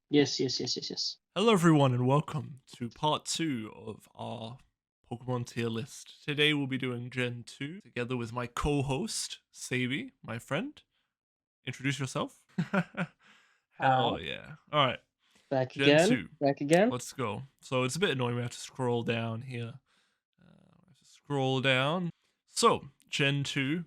Yes, yes, yes, yes, yes. Hello, everyone, and welcome to part two of our Pokemon tier list. Today, we'll be doing Gen 2 together with my co host, Sebi, my friend. Introduce yourself. Hi. Hell yeah. All right, Back Gen again. 2. Back again. Let's go. So, it's a bit annoying. We have to scroll down here. We have to scroll down. So, Gen 2.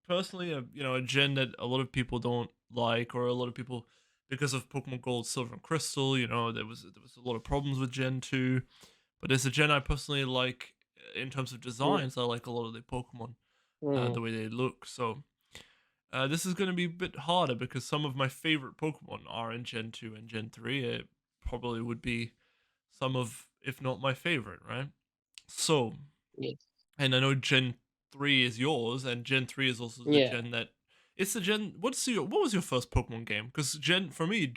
Personally, a gen that a lot of people don't like, or a lot of people, because of Pokemon Gold, Silver, and Crystal, there was a lot of problems with Gen 2. But as a gen I personally like in terms of Mm, designs. I like a lot of the Pokemon, mm, the way they look. So this is going to be a bit harder because some of my favorite Pokemon are in Gen 2 and Gen 3. It probably would be some of, if not my favorite, right? So, yes. and I know Gen 3 is yours, and Gen 3 is also the Yeah. gen that. It's the gen. What was your first Pokemon game? Because for me,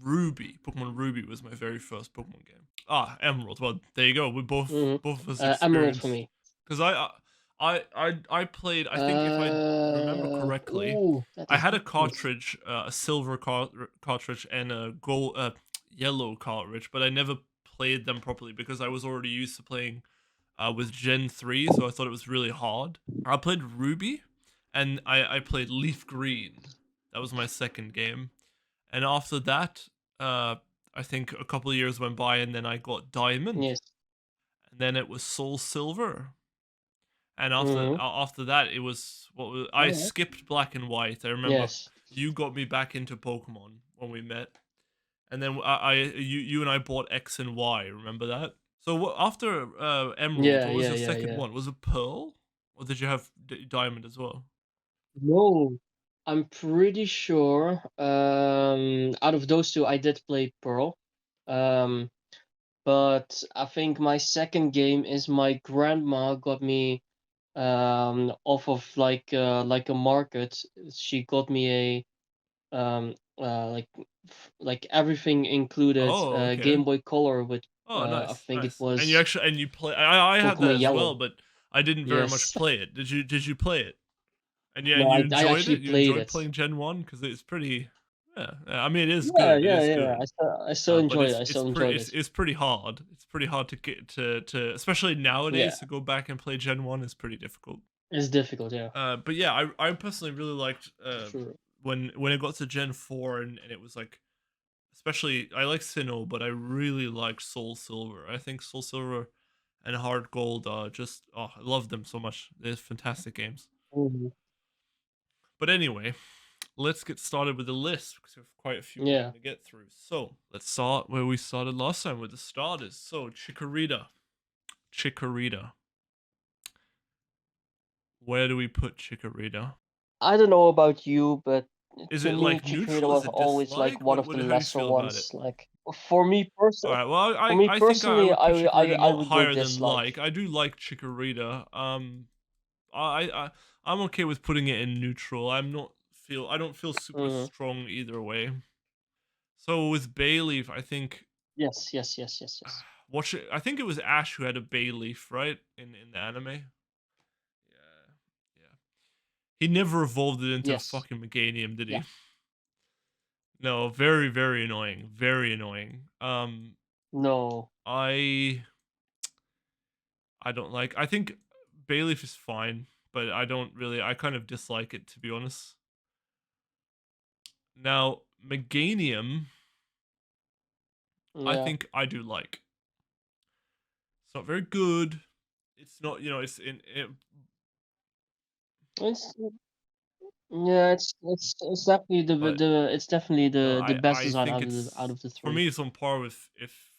Ruby, Pokemon Ruby was my very first Pokemon game. Ah, Emerald. Well, there you go. We Mm. both of us Emerald for experienced. me. Because I played. I think if I remember correctly, That I is had a yes. cartridge, a silver cartridge, and a gold, yellow cartridge, but I never played them properly because I was already used to playing with Gen 3, so I thought it was really hard. I played Ruby, and I played Leaf Green. That was my second game. And after that, I think a couple of years went by, and then I got Diamond, Yes. and then it was Soul Silver. And Mm. after that, it was I Yeah. skipped Black and White. I remember Yes. you got me back into Pokemon when we met, and then you and I bought X and Y. Remember that? So after Emerald, Yeah, what was yeah, your yeah, second yeah. one? Was it Pearl, or did you have Diamond as well? No. I'm pretty sure out of those two I did play Pearl. Um but I think my second game is my grandma got me off of like a market. She got me a like everything included Oh, okay. Game Boy Color with Oh, I nice, think it nice. And you was actually you play. I had that Pokemon as well, Yellow. but I didn't very much Yes. play it. Did you play it? And yeah, No, and you I enjoyed actually it. You played enjoyed it. playing Gen 1 because it's pretty. Yeah, I mean, it is Yeah, good. It yeah, is yeah. good. I still But enjoyed it. I still enjoyed it. it's pretty hard. It's pretty hard to get to especially Yeah, nowadays to go back and play Gen 1 is pretty difficult. it's difficult. Yeah, But yeah, I personally really liked sure. when it got to Gen 4, and it was like, especially I like Sinnoh, but I really liked Soul Silver. I think Soul Silver and Hard Gold just, oh, I love them so much. They're fantastic games. Mhm. But anyway, let's get started with the list because we have quite a few we Yeah, want to get through. So let's start where we started last time with the starters. So Chikorita. Chikorita. Where do we put Chikorita? I don't know about you, but Is to it me, like Chikorita neutral? Is was it always like dislike? one of the How do you lesser feel about it? ones. Like for me All personally, right. Well, for me I think I personally, would put Chikorita I not would go higher than like. dislike. I do like Chikorita. I I'm okay with putting it in neutral. I don't feel super Mm. strong either way. So with Bayleaf, I think Yes, yes, yes, yes, yes. watch it. I think it was Ash who had a Bayleaf, right? In the anime. Yeah, yeah. He never evolved it into a Yes. fucking Meganium, did Yeah. he? No, very very annoying. Very annoying. No. I I don't like. I think Bayleaf is fine, but I don't really. I kind of dislike it, to be honest. Now, Meganium, I Yeah. think I do like. It's not very good. It's not, it's in. It's yeah, it's definitely But it's definitely the best I design think out it's of the for three. me. It's on par with if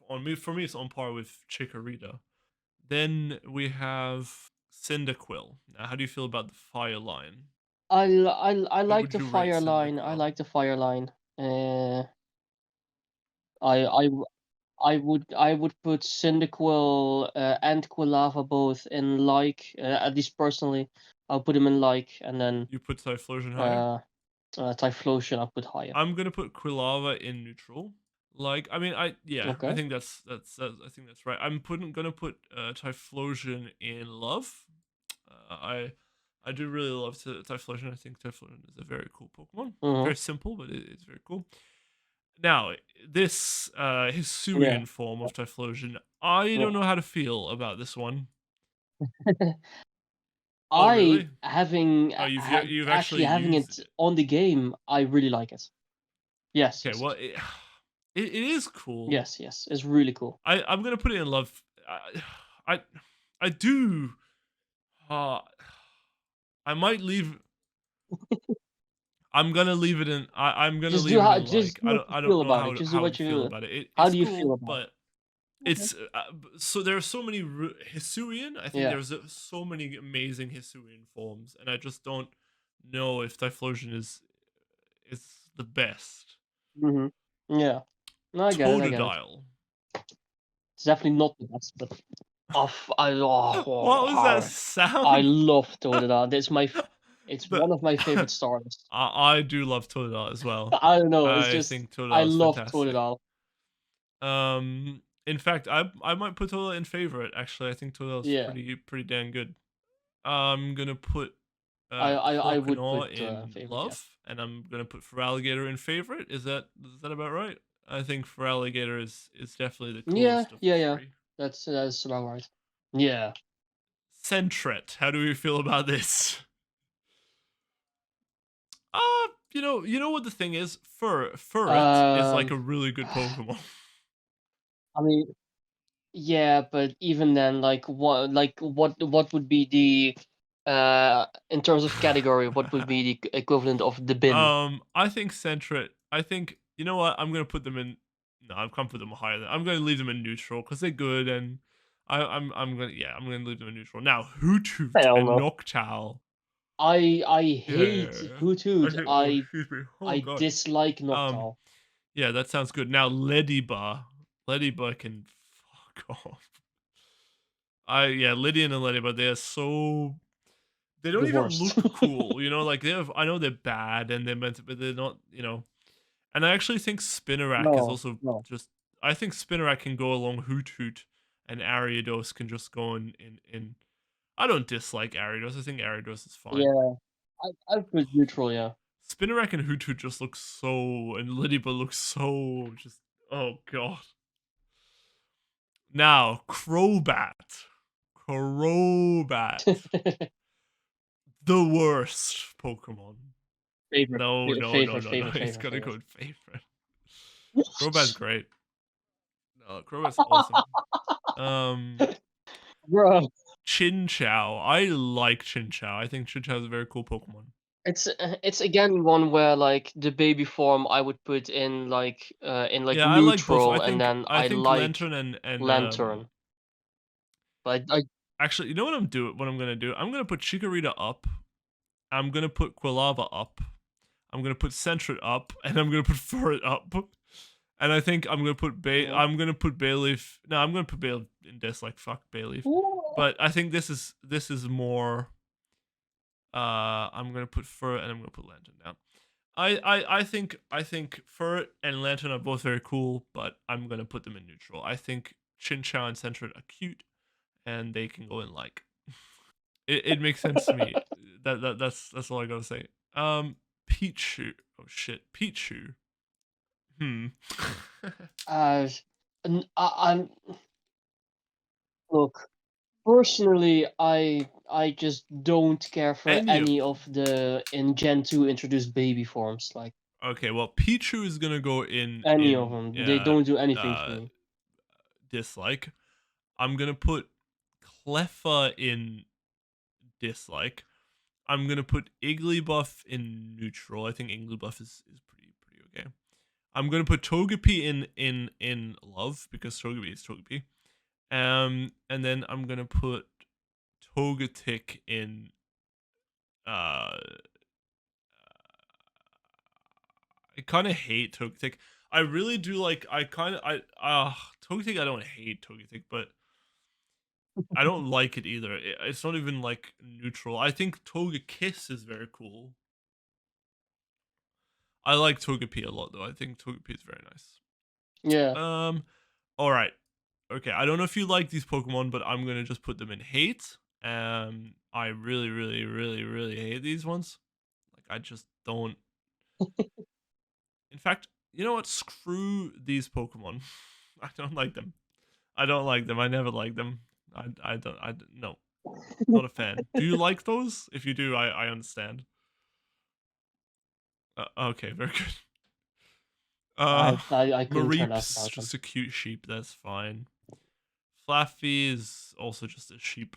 on me for me. It's on par with Chikorita. Then we have Cyndaquil. Now, how do you feel about the Fire line? I What like would the you rate fire line. I Cyndaquil? like the fire line. I I w- I would put Cyndaquil and Quilava both in like at least personally. I'll put them in like and then You put Typhlosion higher? uh Typhlosion I'll put higher. I'm gonna put Quilava in neutral. Like, I mean, I Okay. think I think that's right. Gonna put Typhlosion in love. I do really love Typhlosion. I think Typhlosion is a very cool Pokemon. Mm-hmm. Very simple, but it's very cool. Now, this Yeah, Hisuian form of Typhlosion, I yeah. don't know how to feel about this one. Oh, I really? having Oh, you've actually actually having used it it. on the game, I really like it. Yes, Okay, yes, well, yes. it is cool. Yes, yes. It's really cool. I'm gonna put it in love. I I do. Uh, I might leave. I'm gonna leave it in. I'm gonna leave it in Just like. do what you I don't feel know about it. Just do how what to feel you about it. how It's do you feel cool, about but it? Okay. it's so there are so many Hisuian. I think Yeah. there's so many amazing Hisuian forms, and I just don't know if Typhlosion is the best. Mhm. Yeah. No, I get it. I get it. Totodile. It's definitely not the best, but What was that I sound? love Totodile. It's the one of my favorite stars. I do love Totodile as well. I don't know. It's I just think I Totodile is love fantastic. Totodile. In fact, I might put Totodile in favorite. Actually, I think Totodile is Yeah. pretty dang good. I'm gonna put I would put Croconaw in favorite. love, Yes. and I'm gonna put Feraligatr in favorite. Is that about right? I think Feraligatr is definitely the Yeah. coolest of the Yeah. Yeah. three. That's about right. Yeah. Sentret, how do we feel about this? You know what the thing is? Furret is like Um. a really good Pokemon. I mean, yeah, but even then, what would be in terms of category, what would be the equivalent of the bin? I think Sentret. I think you know what? I'm gonna put them in. No, I can't put them higher. I'm gonna leave them in neutral because they're good, and I'm gonna leave them in neutral. Now, Hoothoot Hell and no. Noctowl. I Yeah, hate Hoothoot. oh, excuse me. Oh I god. dislike Um, Noctowl. yeah, that sounds good. Now, Leddyba. Leddyba can fuck off. Lydian and Leddyba. They are so. They The don't even worst. look cool. You know, like they have. I know they're bad and they're meant to, but they're not. You know. And I actually think Spinarak is No, also no. just. I think Spinarak can go along Hoot Hoot, and Ariados can just go in. I don't dislike Ariados. I think Ariados is fine. Yeah, I put neutral. Yeah. Spinarak and Hoot Hoot just look so, and Lidiba looks so just. Oh god. Now Crobat, Crobat, the worst Pokemon. Favorite, No, no, no, favorite, no, no. favorite, He's favorite, gonna go favorite. in favorite. Crobat's great. No, Crobat's awesome. Um, Bro, Chinchou. I like Chinchou. I think Chinchou is a very cool Pokemon. it's again one where like the baby form I would put in like Yeah, I like both. neutral, and then I I think like Lantern and Lantern. But I actually, you know what what I'm gonna do? I'm gonna put Chikorita up. I'm gonna put Quilava up. I'm gonna put Sentret up, and I'm gonna put Furret up. And I think yeah. I'm gonna put Bayleaf. No, I'm gonna put Bayleaf in dislike. Fuck Bayleaf. But I think this is more. I'm gonna put Furret and I'm gonna put Lantern down. I think Furret and Lantern are both very cool, but I'm gonna put them in neutral. I think Chinchou and Sentret are cute, and they can go in like. It makes sense to me. That's all I gotta say. Pichu. Oh shit, Pichu. Hmm. Uh, I'm look personally, I just don't care for Any of any them. of the in Gen 2 introduced baby forms. Like Okay, well, Pichu is gonna go any of them, they don't do anything for uh me. dislike. I'm gonna put Cleffa in dislike. I'm gonna put Igglybuff in neutral. I think Igglybuff is pretty okay. I'm gonna put Togepi in love because Togepi is Togepi. And then I'm gonna put Togetic in uh I kind of hate Togetic. I really do like. I kind of. Togetic. I don't hate Togetic, but I don't like it either. It's not even like neutral. I think Togekiss is very cool. I like Togepi a lot though. I think Togepi is very nice. Yeah. All right. Okay. I don't know if you like these Pokemon, but I'm gonna just put them in hate. I really hate these ones. Like I just don't. In fact, you know what? Screw these Pokemon. I don't like them. I don't like them. I never like them. No, not a fan. Do you like those? If you do, I understand. Okay, very good. I couldn't care less Mareep's about them. just a cute sheep. That's fine. Flaffy is also just a sheep.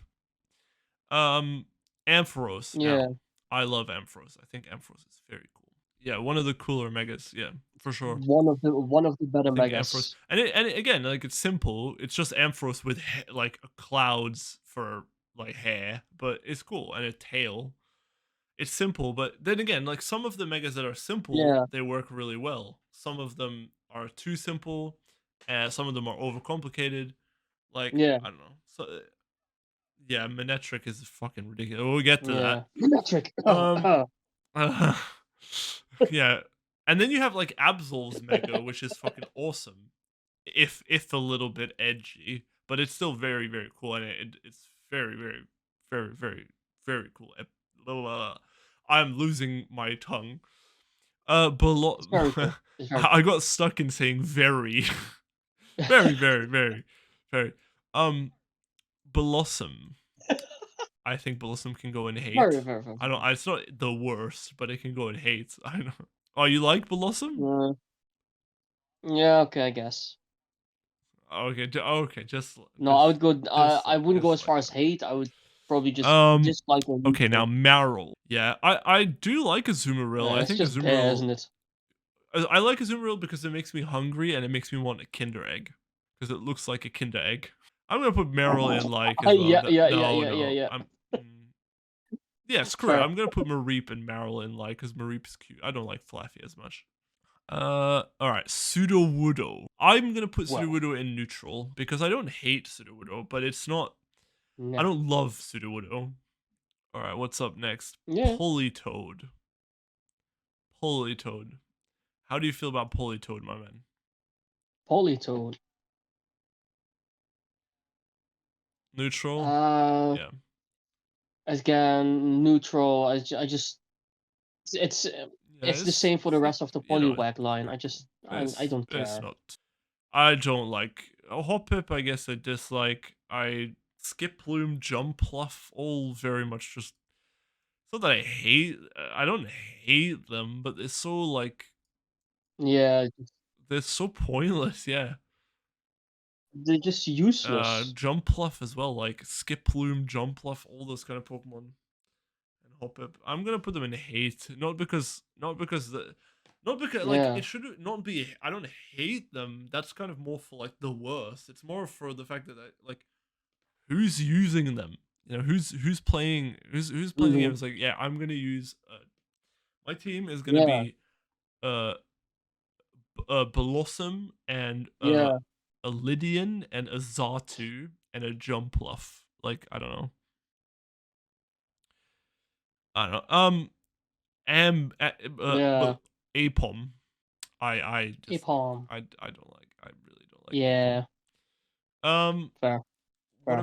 Um, Ampharos. Yeah, Now, I love Ampharos. I think Ampharos is very cool. Yeah, one of the cooler megas. Yeah, for sure. one of the I better think Ampharos, megas. and again, like it's simple. It's just Ampharos with like clouds for like hair, but it's cool and a tail. It's simple, but then again, like some of the megas that are simple, Yeah, they work really well. Some of them are too simple, and some of them are overcomplicated. Like yeah, I don't know. So yeah, Manectric is fucking ridiculous. We'll get to that. yeah. Metric. Um, yeah, and then you have like Absol's Mega, which is fucking awesome. If a little bit edgy, but it's still very very cool, and it's very very very very very cool. I'm losing my tongue. It's very cool. It's very I got stuck in saying very, very very very very. Um, Blossom. I think Blossom can go in very hate. very very. I don't. It's not the worst, but it can go in hate. I don't. Oh, you like Blossom? Yeah, yeah. Okay, I guess. Okay. Okay. No, I would go. I Dislike. wouldn't go as far Dislike. as hate. I would probably just Um. dislike or Okay. Now neutral. Marill. Yeah. I do like Azumarill. I It's think just there, Azumarill. isn't it? I like Azumarill because it makes me hungry and it makes me want a Kinder Egg because it looks like a Kinder Egg. I'm gonna put Marill in like as well. Yeah, yeah, yeah, No, yeah, yeah, no. yeah. Yeah, screw it. Fair. I'm gonna put Mareep and Marill in like because Mareep's cute. I don't like Flaffy as much. All right, Sudowoodo. I'm gonna put Well, Sudowoodo in neutral because I don't hate Sudowoodo, but it's not. I no. don't love Sudowoodo. All right, what's up next? Yeah, Politoed. Politoed. How do you feel about Politoed, my man? Politoed. Neutral. Uh, Yeah. again, neutral. I just it's Yeah, it's the same for the it's not. rest of the You know, Poliwag line. I don't it's care. not. I don't like Hoppip. I guess I dislike. I Skip Plume, Jump Pluff, all very much just. It's not that I hate. I don't hate them, but it's so like Yeah, they're so pointless. Yeah. they're just useless. Jump Pluff as well, like Skip Plume, Jump Pluff, all those kind of Pokemon, and Hoppip. I'm gonna put them in hate, not because like Yeah, it should not be. I don't hate them. That's kind of more for like the worst. It's more for the fact that like who's using them. You know who's playing who's playing the game. hmm, It's like yeah, I'm gonna use. My team is gonna yeah, be uh Blossom and yeah, a Lydian and a Zatu and a Jumpluff. Like I don't know. I don't know. yeah. Well, Apom. I dislike. Apom. I don't like. I really don't like Apom. Yeah, Um, fair, what fair.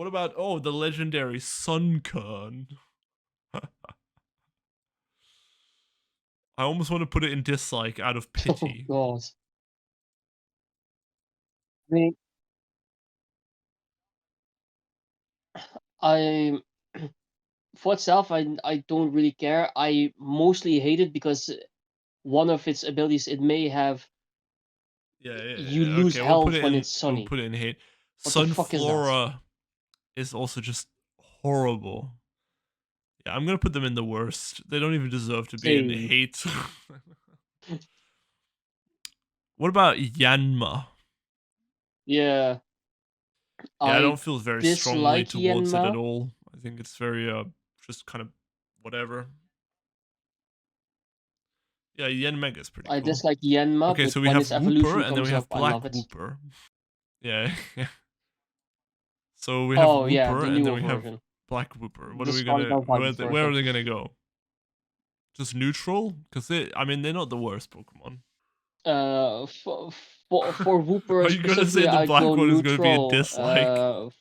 about oh the legendary Sunkern? I almost want to put it in dislike out of Oh pity. God. I mean, I for itself, I don't really care. I mostly hate it because one of its abilities, it may have you Yeah. lose Okay, we'll put health it when in. it's We'll sunny. put it in hate. What the fuck is that? Sunflora is also just horrible. Yeah, I'm gonna put them in the worst. They don't even deserve to be in the Same. hate. What about Yanma? Yeah, Yeah, I I don't feel very strongly dislike towards it at Yenma. all. I think it's very just kind of whatever. Yeah, Yanmega is pretty I cool. dislike Yenma, Okay, but so we when have its Wooper evolution and then we comes up, have I Black love it. Wooper. Yeah, yeah. So we have Oh yeah, Wooper the and then newer we have version, Black Wooper. What the are we Scarlet gonna? and Violet Where are version. they gonna go? Just neutral? Because I mean, they're not the worst Pokemon. For Wooper Are you gonna say specifically, the I'd black go one is gonna be a neutral. dislike?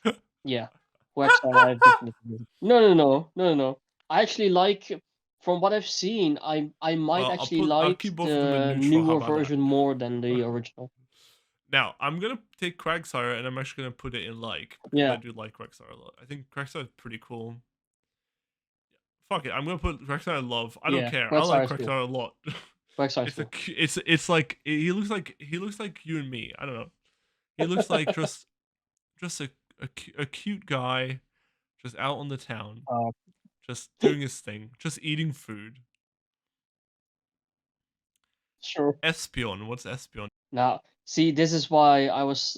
Yeah, Wax Star, I definitely. No, no, no, no, no, no. I actually like. from what I've seen, I might Well, actually I'll like keep both of them in the neutral. How newer about that? version more than the original. Now, I'm gonna take Quagsire and I'm actually gonna put it in like because I Yeah, do like Quagsire a lot. I think Quagsire is pretty cool. Fuck it, I'm gonna put Quagsire in love. I don't yeah, care. I like Quagsire is cool. Quagsire a lot. Quagsire is It's a cool. it's like he looks like you and me. I don't know. He looks like just a cute guy just out on the town, Uh, just doing his thing, just eating food. sure. Espion, what's Espion? Now, see, this is why I was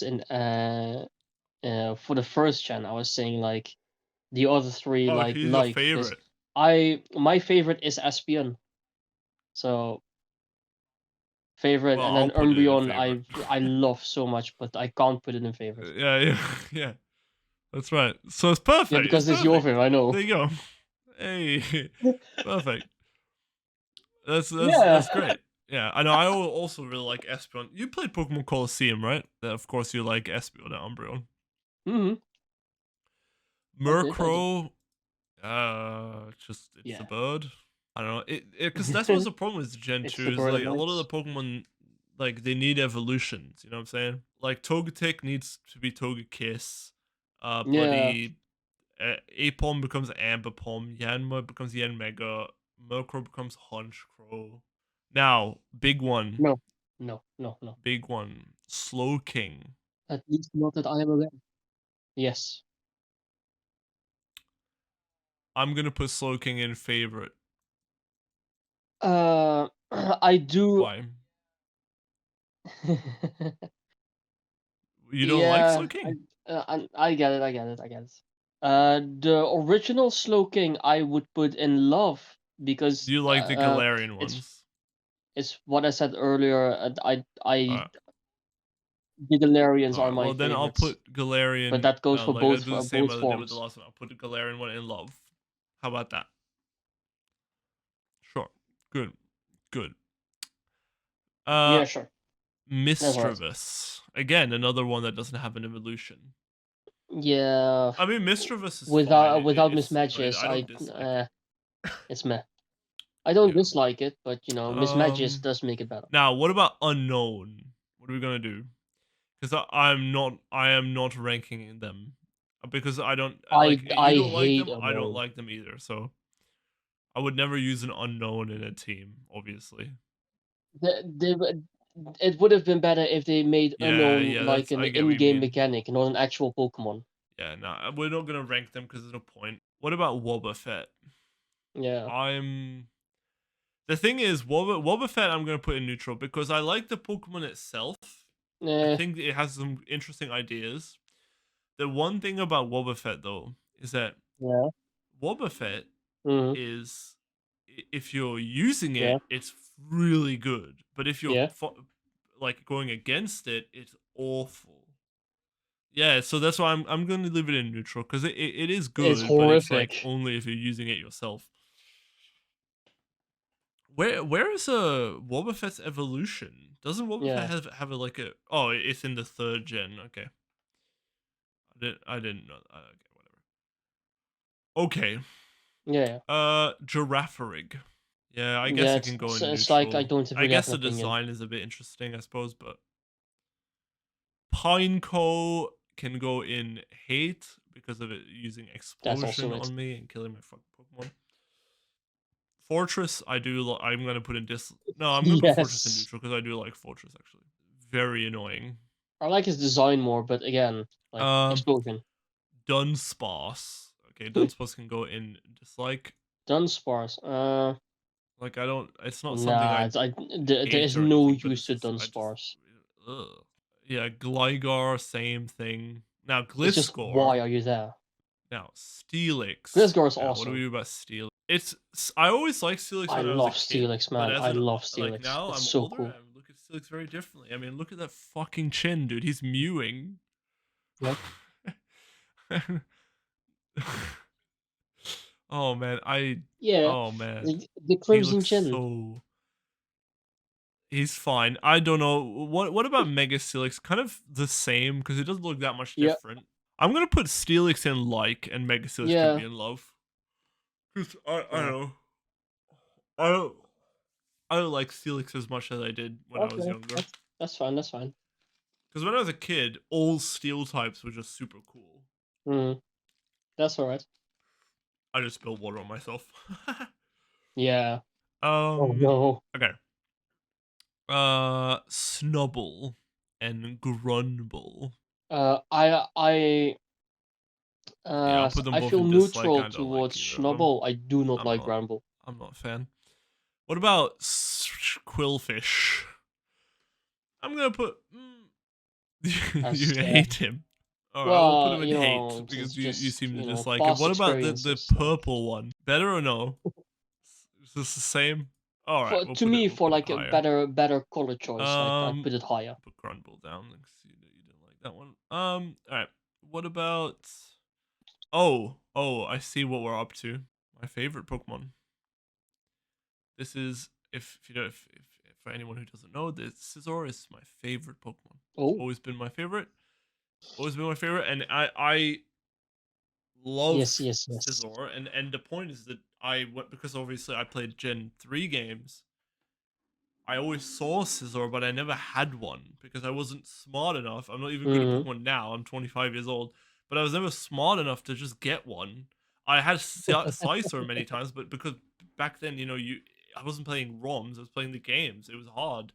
in for the first gen. I was saying like the other three Oh, he's your because favorite. my favorite is Espion. So favorite, Well, and I'll then put it in Umbreon favorite. I love so much, but I can't put it in favorite. Yeah, yeah. That's right. So it's Yeah, perfect. It's because it's your perfect. favorite. I know. There you go. Hey, perfect. Yeah. That's great. Yeah, I know. I also really like Espeon. You played Pokemon Colosseum, right? Of course, you like Espeon and Umbreon. Hmm. I did. I did. Murkrow, just it's a Yeah. bird. I don't know. It because that's what's the problem with Gen It's two the is bird of like a lot of the nights. Pokemon like they need evolutions. You know what I'm saying? Like Togetic needs to be Togekiss. Yeah. Bloody Apom becomes Amberpom. Yanma becomes Yanmega. Murkrow becomes Honchkrow. Now, big one, No. No. No. No. big one. Slow King. At least not that I am aware. Yes. I'm gonna put Slow King in favorite. I do. Why? You don't like Slow Yeah. King? I get it. I get it. I get it. The original Slowking I would put in love Do because you like the Galarian it's ones? what I said earlier. I Alright. the Galarians are Alright, my well then I'll favorites, put but Galarian. that goes No, for like I do the same both as I did with the forms. last one. I'll put the Galarian one in love. How about that? Sure. Good. Good. Uh Yeah, sure. That's right. Misdreavus. Again, another one that doesn't have an evolution. Yeah, I mean, Misdreavus is fine. without It's. mismatches, I don't dislike it. it's meh. I don't Yeah. dislike it, but mismatches Um. does make it better. Now, what about unknown? What are we gonna do? Because I'm not. I am not ranking them because I don't like. You I don't like hate them. I don't unknown. like them either. So I would never use an unknown in a team. Obviously. It would have been better if they made Yeah. unknown Yeah. like That's. an I get what you in-game mean. mechanic, not an actual Pokemon. Yeah. No, we're not gonna rank them because there's no point. What about Wobbuffet? Yeah. I'm The thing is, Wobbuffet I'm gonna put in neutral because I like the Pokemon itself. I Eh, think it has some interesting ideas. The one thing about Wobbuffet though is that yeah. Wobbuffet Mhm. is if you're using Yeah. it, it's really good. But if you're Yeah. like going against it, it's awful. Yeah, so that's why I'm going to leave it in neutral because it is It's good, but it's like horrific. only if you're using it yourself. Where is Wobbuffet's evolution? Doesn't Wobbuffet Yeah. have a like a oh it's in the third gen. Okay. I didn't know okay, whatever. Okay. Yeah. Girafarig. Yeah, I guess Yeah. it can go in It's like I neutral. don't I really have guess an the opinion. design is a bit interesting, I suppose, but Pineco can go in hate because of it using That's also explosion it. on me and killing my fucking Pokemon. Fortress, I do. I'm gonna put in dis. No, I'm gonna put Fortress in Yes. neutral because I do like Fortress actually. Very annoying. I like his design more, but again, like Um, explosion. Dunsparce. Okay, Dunsparce can go in dislike. Dunsparce. Like I don't. It's not something Nah. I There hate is or no anything, but use it's to just I just. Dunsparce. Ugh. Yeah, Gligar, same thing. Now It's just Gliscor. why are you there? Now Steelix. Gliscor is Now what do we awesome. do about Steelix? I always liked Steelix I when I was a love kid, Steelix, but man. as I an love like Steelix. now It's I'm so older, cool. I look at Steelix very differently. I mean, look at that fucking chin, dude. He's mewing. Yeah. Oh man, Yeah. oh man, The he Crimson looks Chin. so. He's fine. I don't know what about Mega Steelix? Kind of the same because it doesn't look that much Yeah. different. I'm gonna put Steelix in like, and Mega Steelix could Yeah. be in love. 'Cause I Yeah. don't know. I don't I don't like Steelix as much as I did when I was Okay, younger. that's fine. That's fine. Because when I was a kid, all steel types were just super cool. Mm, that's all right. I just spilled water on myself. Yeah. Oh um. no. Okay. Snubble and Grumble. I Yeah, I'll put them I both feel in dislike neutral and don't like towards either of them. Schnubble. I do not I'm like not. Bramble. I'm not a fan. What about Quillfish? I'm gonna put. As You hate him. All right, we'll put him well, in hate it's because you just seem to dislike him. past What about the experiences. Like purple one? Better or no? Is this the same? All right, for to me, we'll for put it like a higher. better color choice, I'd Um, put it higher. put Grundle down. Let's see that you didn't like that one. All right. What about? Oh, I see what we're up to. My favorite Pokemon. This is if you know if for anyone who doesn't know, this Scizor is my favorite Pokemon. It's Oh always been my favorite. Always been my favorite, and I yes, love yes, yes. Scizor, and the point is that I went because obviously I played Gen 3 games. I always saw Scizor, but I never had one because I wasn't smart enough. I'm not even good at Mm-hmm. Pokemon now. I'm 25 years old, but I was never smart enough to just get one. I had Scizor many times, but because back then, I wasn't playing ROMs. I was playing the games. It was hard.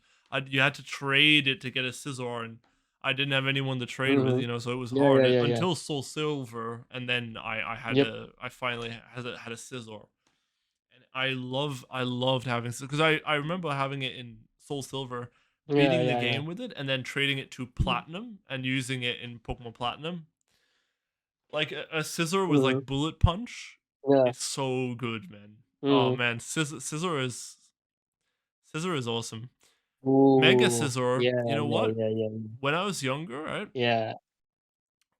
You had to trade it to get a Scizor, and I didn't have anyone to trade with, Mm-hmm. so it was Yeah, hard yeah, yeah, yeah. until Soul Silver, and then Yep. I finally had a Scizor, and I loved having because I remember having it in Soul Silver, Yeah, beating the yeah, yeah. game with it, and then trading it to Platinum and using it in Pokemon Platinum. Like a Scissor with Mm-hmm. like Bullet Punch, Yeah. it's so good, man. Oh Mm-hmm. man, Scissor is awesome. Mega Ooh. Scissor, Yeah, you know yeah, what? yeah, yeah, When I was younger, right? yeah.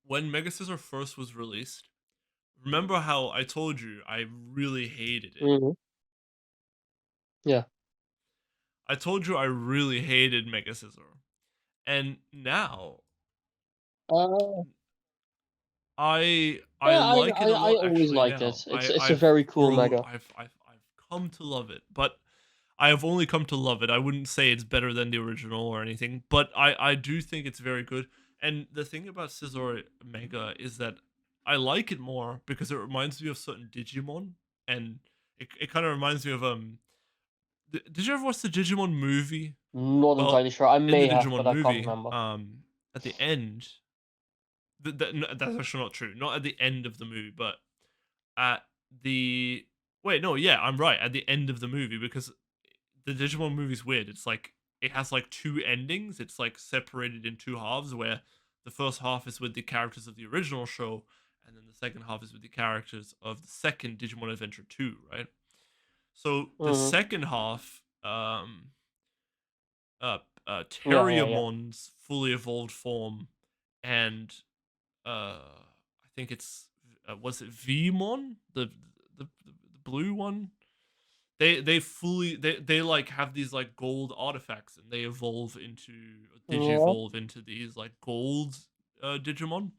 When Mega Scissor first was released, remember how I told you I really hated it? Mm-hmm. Yeah. I told you I really hated Mega Scissor. And now Uh, I yeah. like it a I lot always actually liked it. now. It's a very cool mega. I've come to love it, but I have only come to love it. I wouldn't say it's better than the original or anything, but I do think it's very good. And the thing about Scizor Mega is that I like it more because it reminds me of certain Digimon, and it kind of reminds me of Did you ever watch the Digimon movie? Not Well, entirely sure. I in the may have, Digimon but I can't movie, remember. at the end, no, that's actually not true. Not at the end of the movie, but at the wait, no, yeah, I'm right. At the end of the movie, because the Digimon movie's weird. It's like it has like two endings. It's like separated in two halves, where the first half is with the characters of the original show, and then the second half is with the characters of the second Digimon Adventure 2, right? So the Mm-hmm. second half, Yeah, yeah, yeah. Terriermon's fully evolved form, and I think it's was it Vmon, the blue one. They like have these like gold artifacts, and they evolve into Yeah. digivolve into these like gold Digimon,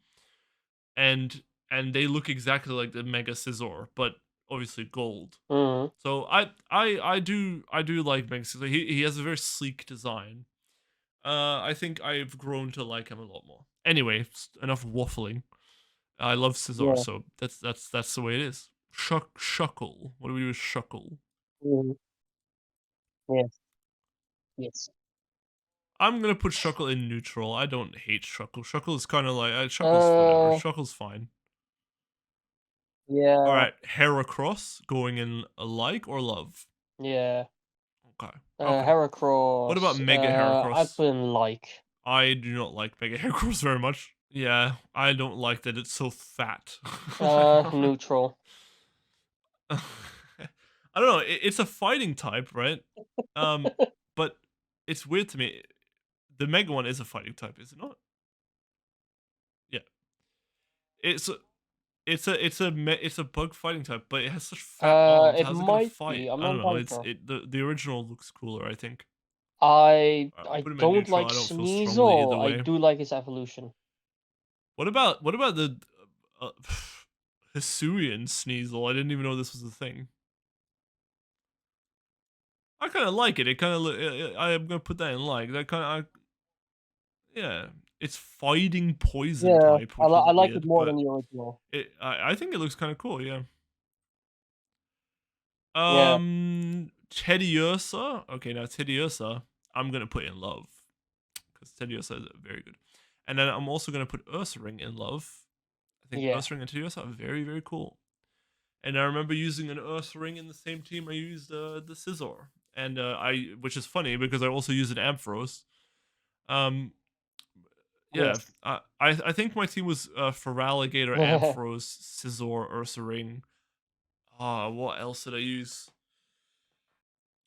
and they look exactly like the Mega Scizor, but obviously gold. Mm-hmm. So I do like Mega Scizor. He has a very sleek design. I think I've grown to like him a lot more. Anyway, enough waffling. I love Scizor, Yeah. so that's the way it is. Shuckle. What do we do with Shuckle? Mm-hmm. Yes. Yes. I'm gonna put Shuckle in neutral. I don't hate Shuckle. Shuckle is kind of like Shuckle's whatever. Uh. Shuckle's fine. All Yeah. right, Heracross going in like or love. Yeah. Okay, okay. What about Heracross. Mega I'd Heracross? put in like. I do not like Mega Heracross very much. Yeah, I don't like that it's so fat. Neutral. I don't know. It's a fighting type, right? Um, but it's weird to me. The Mega one is a fighting type, is it not? Yeah. It's it's a bug fighting type, but it has such fat arms. It How's it gonna might fight? be. I'm I not don't know. entirely It's sure. it the original looks cooler, I think. I'll I put him in don't neutral. like I don't feel strongly either Sneasel. I way. do like his evolution. What about the? Uh, Hisuian Sneasel. I didn't even know this was a thing. I kind of like it. It kind of. I'm gonna put that in like that kind of. Yeah, it's fighting poison Yeah, type, which is I like it weird, more than but the original. I think it looks kind of cool. Yeah. Yeah, Teddiursa. Okay, now Teddiursa, I'm gonna put in love because Teddiursa is very good, and then I'm also gonna put Ursaring in love. I think yeah, Ursaring and Teddiursa are very very cool. And I remember using an Ursaring in the same team I used the Scizor, and which is funny because I also use an Ampharos. Um, yeah, yes. I think my team was Feraligatr, Ampharos, Scizor, Ursaring. What else did I use?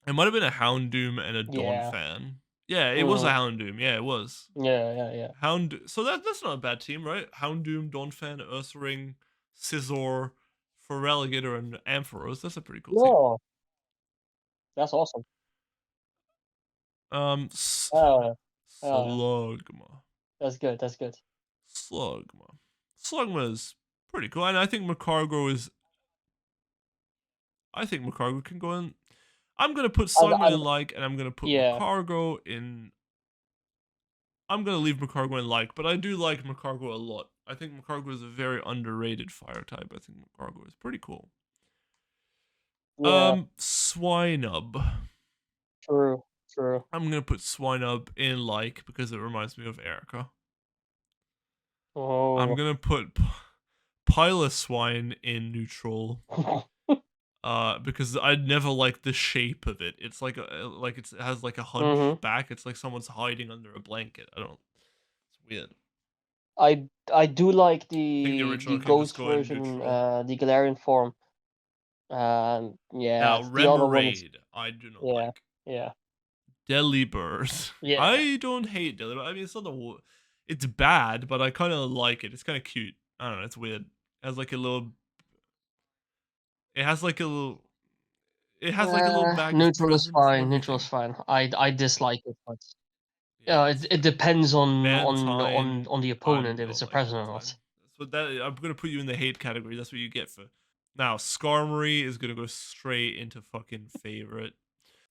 It might have been a Houndoom and a Yeah. Donphan. Yeah, it was a Mhm. Houndoom. Yeah, it was. Yeah, yeah, yeah. So that's not a bad team, right? Houndoom, Donphan, Ursaring, Scizor, Feraligatr, and Ampharos. That's a pretty cool team. No, that's awesome. Um, Uh, uh, Slugma. that's good. That's good. Slugma. Slugma is pretty cool, and I think Macargo is. I think Macargo can go in. I'm gonna put Slugma I in like, and I'm gonna put yeah. Macargo in. I'm gonna leave Macargo in like, but I do like Macargo a lot. I think Macargo is a very underrated fire type. I think Macargo is pretty cool. Yeah, Swinub. true, true. I'm gonna put Swinub in like because it reminds me of Erica. I'm Oh. gonna put Piloswine in neutral. Because I'd never liked the shape of it. It's like it has like a Mhm. hunchback. It's like someone's hiding under a blanket. I don't. It's weird. I do like I think the the original can just ghost go in version, neutral. the Galarian form. Now Yeah, the other one is Remoraid, I do not yeah, like. yeah, Delibird, yeah. I don't hate Delibird. I mean, it's not the. It's bad, but I kind of like it. It's kind of cute. I don't know. It's weird. It has like a little. It has like a little. It has like a little bag of Neutral is presents and fine. Neutral is everything. fine. I dislike it, but Yeah, it same. depends Mantine, on the I opponent if it's don't a like present or Mantine. not. That's what that I'm gonna put you in the hate category. That's what you get for now. Skarmory is gonna go straight into fucking favorite.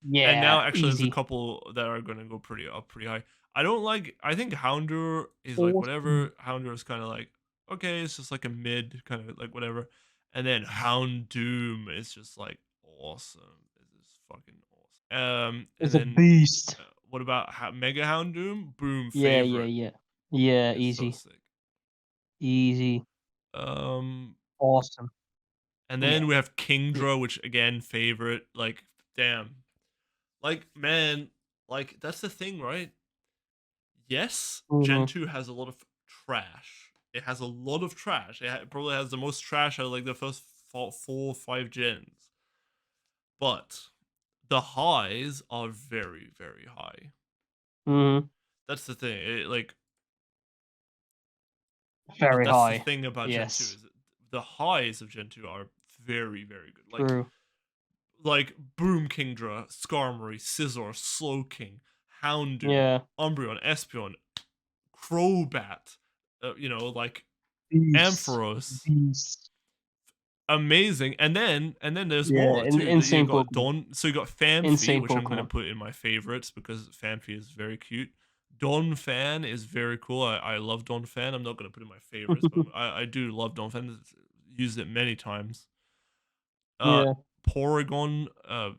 And now Yeah, actually there's a easy. couple that are gonna go pretty high. I don't like I think Houndour is like Awesome. whatever. Houndour is kinda like, okay, it's just like a mid, kind of like whatever. And then Houndoom is just like awesome. It is fucking awesome. And It's a then beast. what about Mega Houndoom? Boom, Yeah, yeah, favorite. yeah. Yeah, It's so easy. sick. Easy. Um, Awesome. and Yeah. then we have Yeah. Kingdra, which again favorite. Like, damn, like man, like that's the thing, right? Yes, Gen Mhm. 2 has a lot of trash. It has a lot of trash. It probably has the most trash out of like the first 4 or 5 gens. But the highs are very, very high. Mhm. That's the thing. Very That's the high. thing about Gen 2 Yes. is that the highs of Gen 2 are very, very good. True. Like Boom Kingdra, Skarmory, Scizor, Slowking, Houndoom, Yeah. Umbreon, Espeon, Crobat, like Beast. Ampharos. Beast. Amazing. And then there's Yeah, more too. You insane got Pokemon. Don, so you got Famfi, Insane which I'm gonna Pokemon. put in my favorites because Famfi is very cute. Don Fan is very cool. I love Don Fan. I'm not gonna put it in my favorites, but I do love Don Fan. Used it many times. Uh, Yeah. Porygon.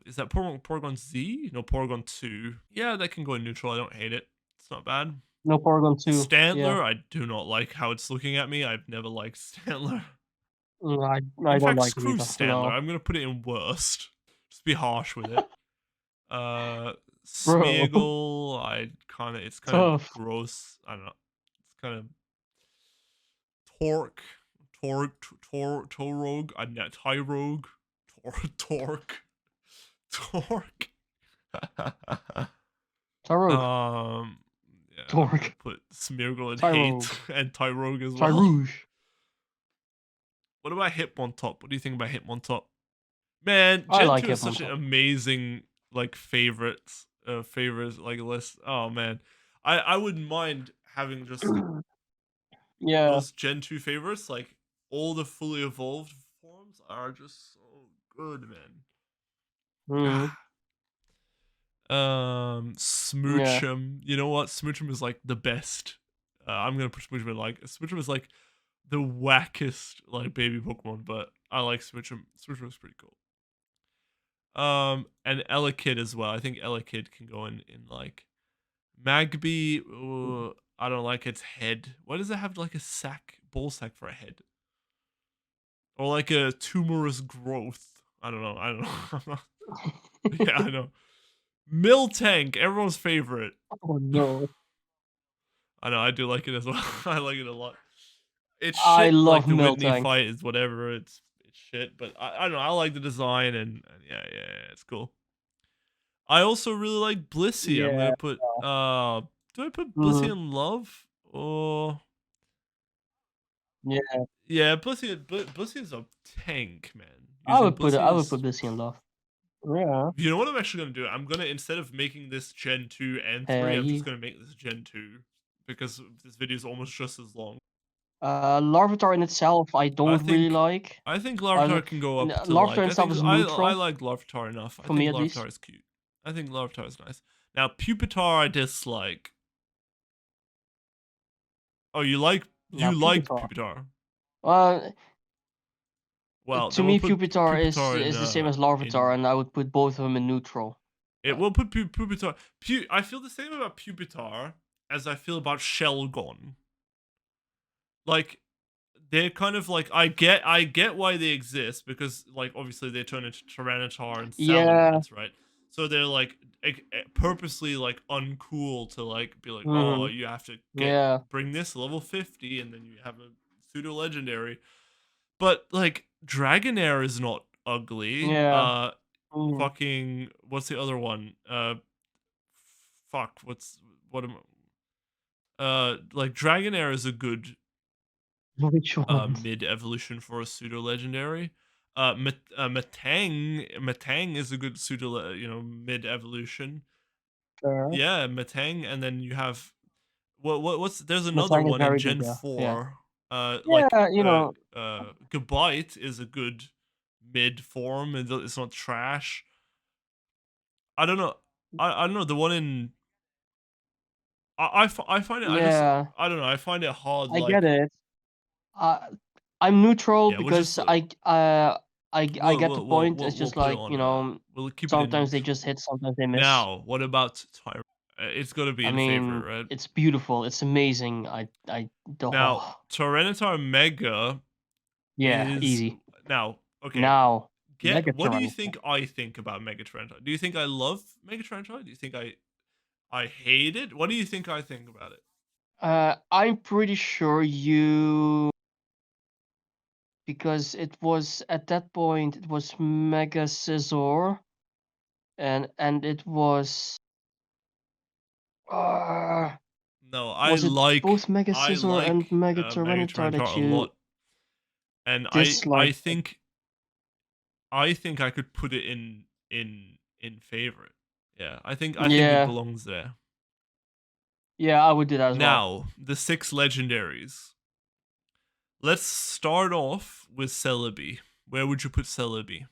Is that Porygon Z? No, Porygon 2. Yeah, that can go in neutral. I don't hate it. It's not bad. No Porygon 2. Yeah. Stantler, I do not like how it's looking at me. I've never liked Stantler. I In don't fact, like it screw either. Stantler. No. I'm gonna put it in worst. Just be harsh with it. Bro. Smeargle, it's kind of Tough. gross. I don't know. It's kind of Torque, Torogue, not Tyrogue, Torque, Torque. Tyrogue. um, yeah, I'm gonna Torque. put Smeargle in hate Tyrogue. and Tyrogue as well. Tyrouge. What about Hitmontop? What do you think about Hitmontop? Man, I Gen like 2 is such an Hitmontop. amazing like favorites like list. Oh man. I wouldn't mind having just Yeah. those Gen 2 favorites like all the fully evolved forms are just so good, man. Mm, yeah. Smoochum. You know what? Smoochum is like the best. I'm gonna put Smoochum in like Smoochum is like the wackest like baby Pokemon, but I like Smoochum. Smoochum is pretty cool. And Elekid as well. I think Elekid can go in like Magby. I don't like its head. Why does it have like a ball sack for a head, or like a tumorous growth? I don't know. I don't know. Yeah, I know. Miltank, everyone's favorite. Oh no. I know. I do like it as well. I like it a lot. It's I shit. love Like the Whitney Miltank. fight is whatever. It's shit, but I don't know. I like the design and yeah, it's cool. I also really like Blissey. I'm Yeah. gonna put do I put Blissey Mm, in love? Or yeah. yeah, Blissey is a tank, man. I Using would put Blissey I would put is this in love. Yeah. you know what I'm actually gonna do? I'm gonna instead of making this Gen 2 and 3, I'm just Yeah. gonna make this Gen 2 because this video is almost just as long. Larvitar in itself, I I don't really think like. I think Uh, Larvitar can go up to Larvitar like itself is I neutral like Larvitar enough. I for me think at least. Larvitar is cute. I think Larvitar is nice. Now Pupitar I dislike. Oh, Now you like Pupitar. Pupitar? Uh, Well, to then we'll me, put Pupitar Pupitar is the same as Larvitar, in and I would put both of them in neutral. it. Uh, We'll put Pupitar. I feel the same about Pupitar as I feel about Shelgon. Like they're kind of like I get why they exist because like obviously they turn into Tyranitar and yeah. Salamence, right? So they're like purposely like uncool to like be like, oh, Mm, you have to yeah. bring this level 50 and then you have a pseudo legendary. But like Dragonair is not ugly. Yeah. Mm, Fucking what's the other one? Fuck, what am like Dragonair is a good which ones? mid evolution for a pseudo legendary. Matang is a good pseudo mid evolution. Sure. Yeah, Matang, and then you have what's there's another Mustang is one in very good. Gen Yeah. Yeah. 4. Like Yeah. You know. Gabite is a good mid form. It's not trash. I don't know. I don't know the one in I find it Yeah. I don't know I find it hard I get like it. Uh, I'm neutral yeah we'll just because I get the point. It's we'll just put it like, on we'll keep it in sometimes they neutral. just hit, sometimes they miss. Now, what about Tyra? It's got to be I in favorite, mean, right? it's beautiful. It's amazing. Now, Oh, Tyranitar Mega yeah, is easy. now okay. Now, Mega What do you Tyranitar. think I think about Mega Tyranitar? Do you think I love Mega Tyranitar? Do you think I hate it? What do you think I think about it? I'm pretty sure because it was at that point it was Mega Scizor, and it uh No, was it both Mega I Scizor and like Mega Mega Tyranitar that Tyranitar a you lot, and disliked? I think I could put it in favorite. Yeah, I think it Yeah, belongs there. yeah, I would do that as well. Now, the 6 legendaries. Let's start off with Celebi. Where would you put Celebi?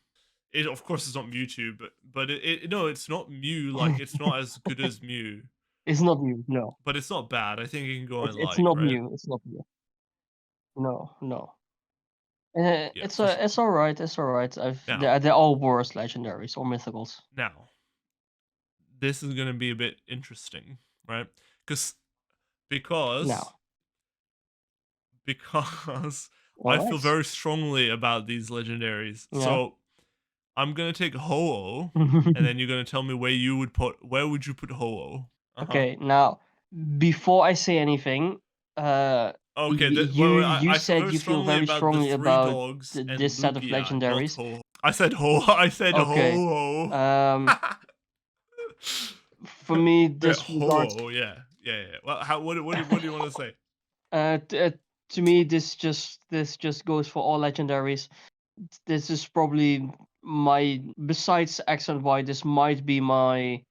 It of course it's not Mewtwo, but no, it's not Mew. Like it's not as good as Mew, It's not new. No, but it's not bad. I think it can go in it's like not right. new. It's not new. No, no. Yeah, for sure. It's all right. It's all right. Now, They're all worse legendaries or mythicals. now this is gonna be a bit interesting, right? Because because Now, because all I feel right. very strongly about these legendaries. Yeah. So I'm gonna take Ho-Oh, and then you're gonna tell me where would you put Ho-Oh? Uh huh. Okay. Now, before I say anything, Okay, you I feel said very you feel strongly very about the strongly three about dogs and this set of Lugia, not legendaries. Ho. I said Ho. I said Okay. Ho. For me, Yeah, disregards. Ho. Yeah, yeah, yeah. Well, what do you want to say? To me, this just goes for all legendaries. This is probably my, besides X and Y, this might be my,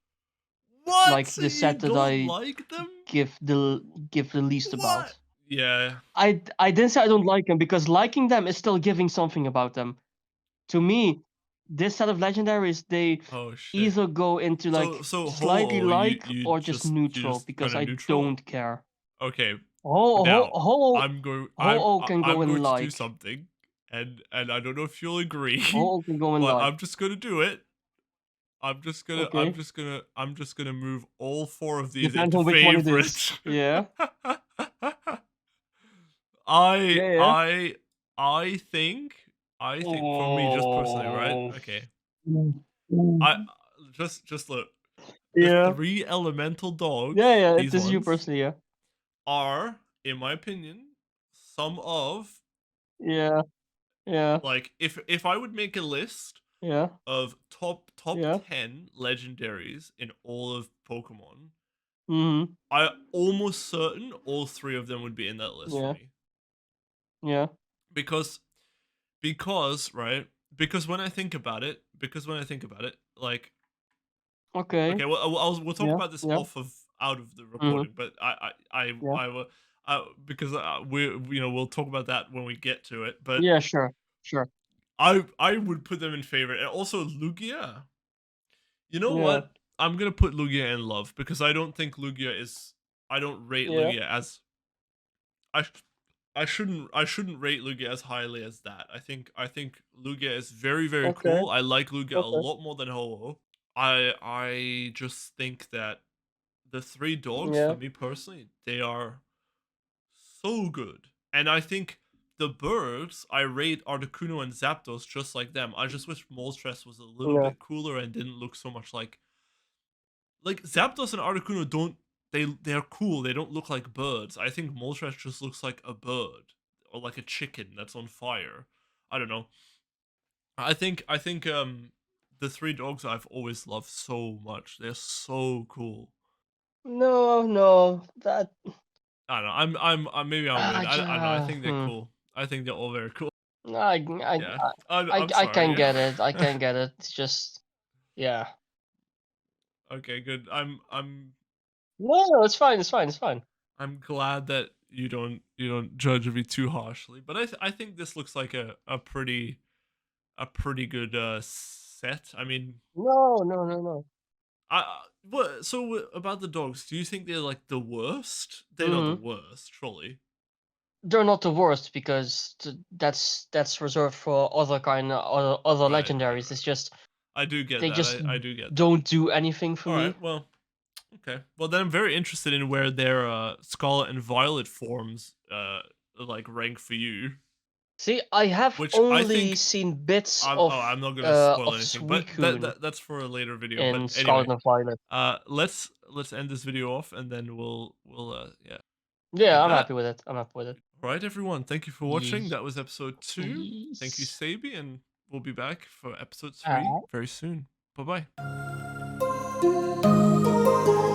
What? like, So the you set that don't I like them? give the least What? about. Yeah. I didn't say I don't like them because liking them is still giving something about them. To me, this set of legendaries, they Oh shit. either go into So like so slightly Ho-Oh, you like or just you neutral just because kind of I neutral. don't care. Okay. Ho Now ho ho can go I'm in going to do like. something, and I don't know if you'll agree, Ho can go in but like. I'm just gonna do it. Okay. I'm just gonna move all four of these Depends into on which one it is. favorite. Yeah. I Yeah, yeah. I I think for me just personally, right? Oh. Okay. Mm, mm. I just look. The Yeah. three elemental Yeah, dogs, yeah, these this is you ones, personally, yeah. are, in my opinion, some of, Yeah, yeah, like, if I would make a list yeah, of top yeah. 10 legendaries in all of Pokemon, Mhm. I almost certain all three of them would be in that list for Yeah, me. yeah. Because right? Because when I think about it, like, Okay. okay, well, we'll talk Yeah, about this yeah. out of the Mhm. recording, but Yeah. because we'll talk about that when we get to it. But Yeah, sure. Sure. I would put them in favorite, and also Lugia. You know Yeah. what? I'm gonna put Lugia in love because I don't think Lugia is. I don't rate Yeah. Lugia as I. I shouldn't rate Lugia as highly as that. I think Lugia is very Okay. cool. I like Lugia a Okay. lot more than Ho-Oh. I just think that the three dogs, for Yeah. me personally, they are so good. And I think the birds I rate Articuno and Zapdos just like them. I just wish Moltres was a little Yeah. bit cooler and didn't look so much like Zapdos and Articuno don't they're cool. They don't look like birds. I think Moltres just looks like a bird or like a chicken that's on fire. I don't know. I think the three dogs I've always loved so much. They're so cool. No, no. That I don't know. Maybe I'm weird. I don't know. I yeah. think they're cool. I think they're all very cool. I I Yeah. I'm I can sorry. get it. I Yeah. can get it. It's just yeah. Okay, good. No, no, it's fine. It's fine. It's fine. I'm glad that you don't judge me too harshly. But I think this looks like a pretty good set. I mean, No, no, no, no. what so about the dogs? Do you think they're like the worst? They're not the Mhm. worst, surely. They're not the worst because that's reserved for other legendaries. It's Right. just I do get they that. just I do get that. don't do anything for All me. right. Well, okay. Well, then I'm very interested in where their Scarlet and Violet forms like rank for you, See, I have which I only think seen bits I'm not gonna spoil of anything, but Suicune that's for a later video. But in Scarlet anyway, and Violet. let's end this video off, and then we'll yeah, Yeah, like I'm that. happy with it. I'm happy with it. All right, everyone. Thank you for watching. Ye- That was episode 2. Thank you, Yes. Sabi, and we'll be back for episode 3 Alright. very soon. Bye bye.